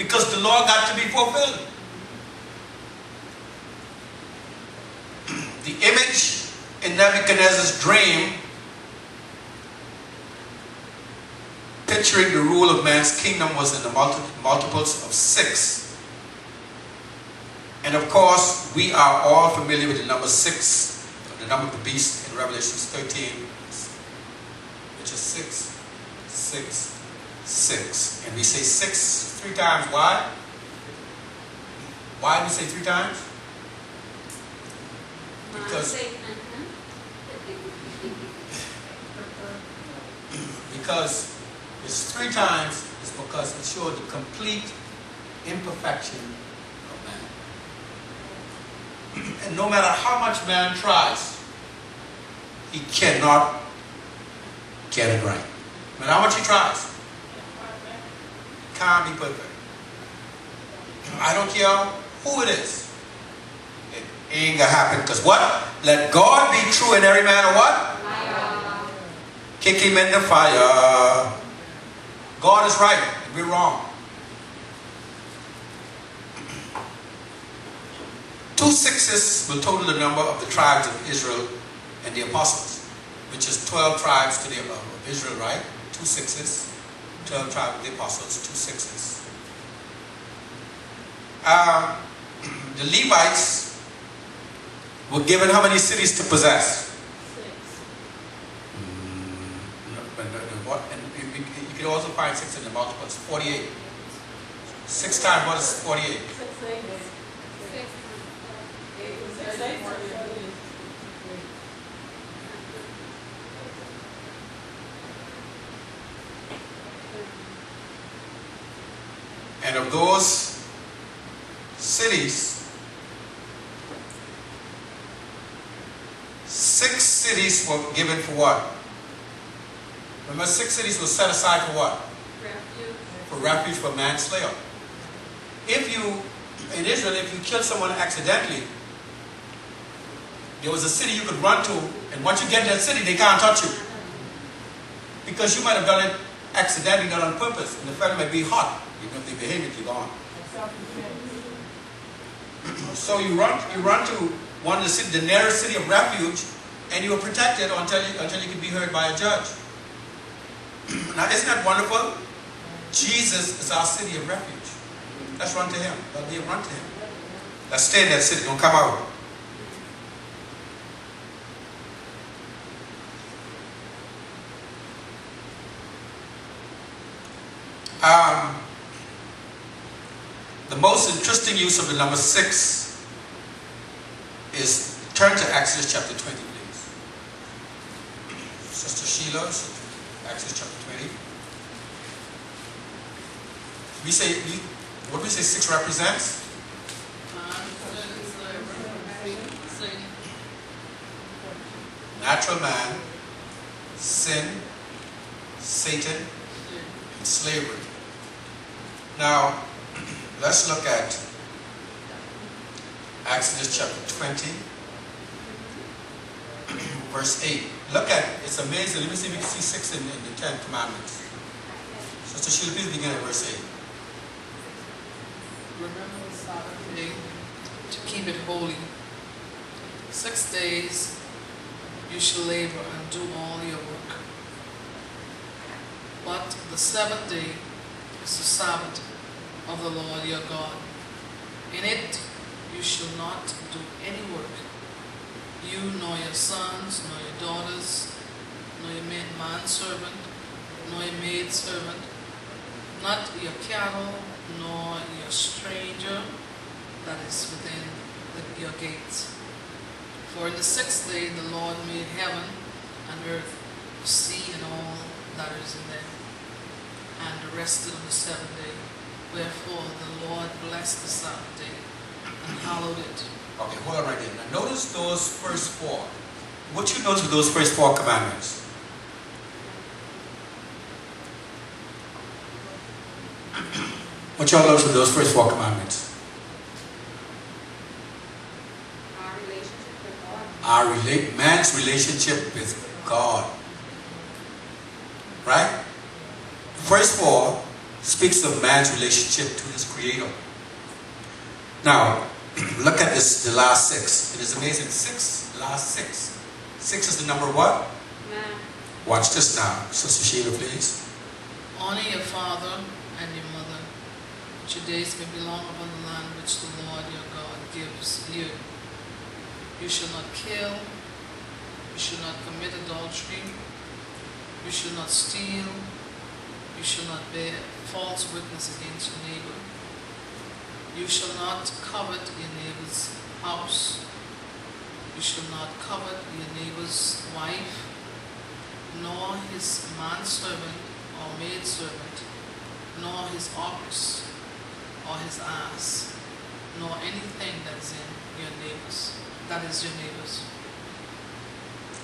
because the law got to be fulfilled. The image in Nebuchadnezzar's dream, picturing the rule of man's kingdom, was in the multiples of 6. And of course, we are all familiar with the number 6, the number of the beast in Revelation 13, which is 6, 6, 6. And we say 6 3 times. Why? Why do we say 3 times? Because it's 3 times, it's because it showed the complete imperfection of man. And no matter how much man tries, he cannot get it right. No matter how much he tries, he can't be perfect. I don't care who it is. It ain't gonna happen, because what? Let God be true and every man a what? Fire. Kick him in the fire. God is right and we're wrong. 2 6s will total the number of the tribes of Israel and the apostles, which is 12 tribes to the of Israel, right? 2 6s. 12 tribes of the apostles, 2 6s. The Levites were given how many cities to possess? 6. And you can also find 6 in the multiples. 48. 6 times what is 48? 6. And of those cities, 6 cities were given for what? Remember, 6 cities were set aside for what? Refuge. For refuge for manslayer. If you, in Israel, if you killed someone accidentally, there was a city you could run to, and once you get to that city, they can't touch you. Because you might have done it accidentally, not on purpose, and the fellow might be hot. Even if they behave it, you're gone. So you run to one of the nearest city of refuge, and you are protected until you can be heard by a judge. Now, isn't that wonderful? Jesus is our city of refuge. Let's run to him. Let me run to him. Let's stay in that city. Don't come out. The most interesting use of the number 6 is, turn to Exodus chapter 20, please. Sister Sheila, Exodus chapter 20. What do we say 6 represents? Natural man, sin, Satan, and slavery. Now, let's look at Exodus chapter 20, verse 8. Look at it. It's amazing. Let me see if you can see 6 in the 10 commandments. Sister Sheila, please begin at verse 8. Remember the Sabbath day to keep it holy. 6 days you shall labor and do all your work. But the 7th day is the Sabbath of the Lord your God. In it you shall not do any work, you nor your sons, nor your daughters, nor your manservant, nor your maidservant, not your cattle, nor your stranger that is within your gates. For in the 6th day the Lord made heaven and earth, the sea and all that is in them, and rested on the 7th day. Wherefore the Lord blessed the Sabbath day and hallowed it. Okay, hold on right there. Now notice those first 4. What you notice with those first 4 commandments? What y'all notice with those first 4 commandments? Our relationship with God. Man's relationship with God. Right? The first 4 speaks of man's relationship to his Creator. Now, look at this, the last 6. It is amazing. 6, last 6. 6 is the number what? Man. Watch this now. Sister Sheila, please. Honor your father and your mother, that your days may be long upon the land which the Lord your God gives you. You shall not kill. You shall not commit adultery. You shall not steal. You shall not bear false witness against your neighbor. You shall not covet your neighbor's house. You shall not covet your neighbor's wife, nor his manservant or maidservant, nor his ox or his ass, nor anything that is in your neighbor's. That is your neighbor's.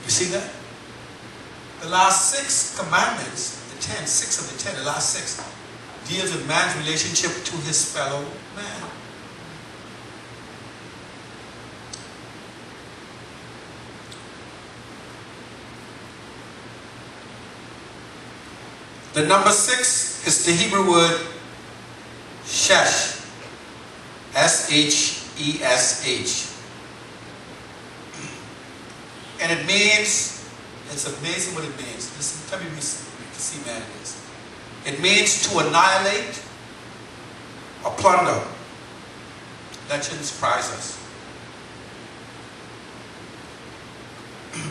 You see that? The last 6 commandments, the 10, 6 of the 10, the last 6, deals with man's relationship to his fellow man. The number 6 is the Hebrew word shesh. S-H-E-S-H. And it means, it's amazing what it means. Listen, tell me if you can see, man, it is. It means to annihilate or plunder. That shouldn't surprise us.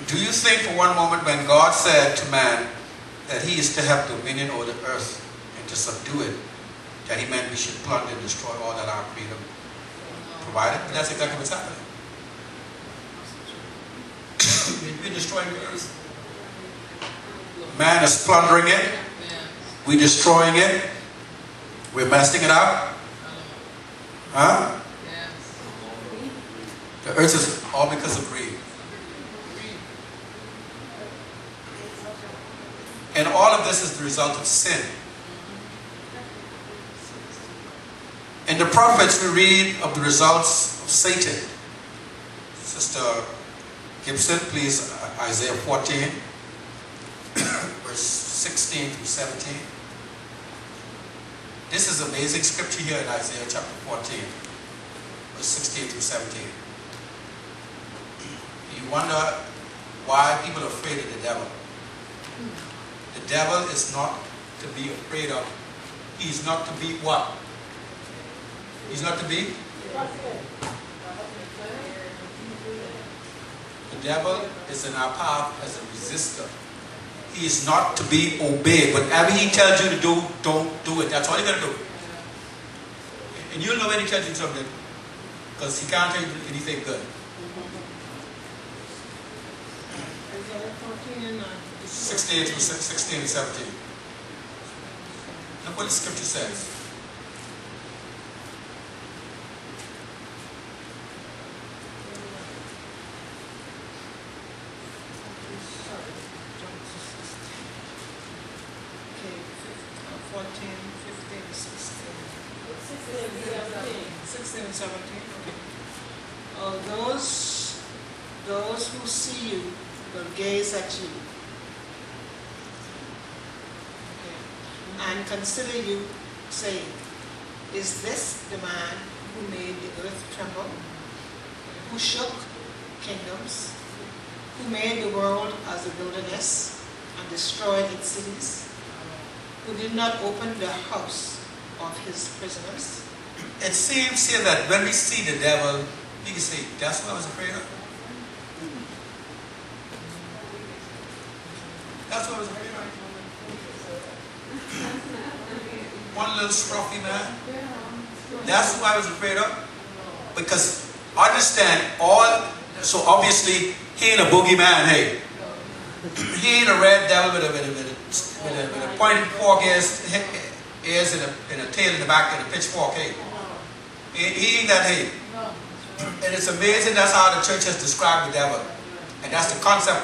Do you think for one moment when God said to man that he is to have dominion over the earth and to subdue it, that he meant we should plunder and destroy all that our Creator provided? But that's exactly what's happening. We're destroying the earth. Man is plundering it. We're destroying it. We're messing it up. Huh? The earth is all because of greed. And all of this is the result of sin. In the prophets we read of the results of Satan. Sister Gibson, please, Isaiah 14, verse 16 through 17. This is amazing scripture here in Isaiah chapter 14, verse 16 through 17. You wonder why people are afraid of the devil. The devil is not to be afraid of. He's not to be what? He's not to be? The devil is in our path as a resistor. He is not to be obeyed. Whatever he tells you to do, don't do it. That's all you got to do. And you'll know when he tells you something, because he can't tell you anything good. 16 and 17. Look what the scripture says. Okay, 14, 15, 16. 16 and 17. Okay. Those who see you will gaze at you. And consider you, saying, is this the man who made the earth tremble, who shook kingdoms, who made the world as a wilderness and destroyed its cities, who did not open the house of his prisoners? It seems here that when we see the devil, you can say, that's what I was afraid of. That's what I was afraid of. One little scruffy man. That's who I was afraid of. Because understand so obviously he ain't a boogeyman, hey. He ain't a red devil with a pointed fork ears and a tail in the back and a pitchfork, hey. He ain't that, hey. And it's amazing that's how the church has described the devil. And that's the concept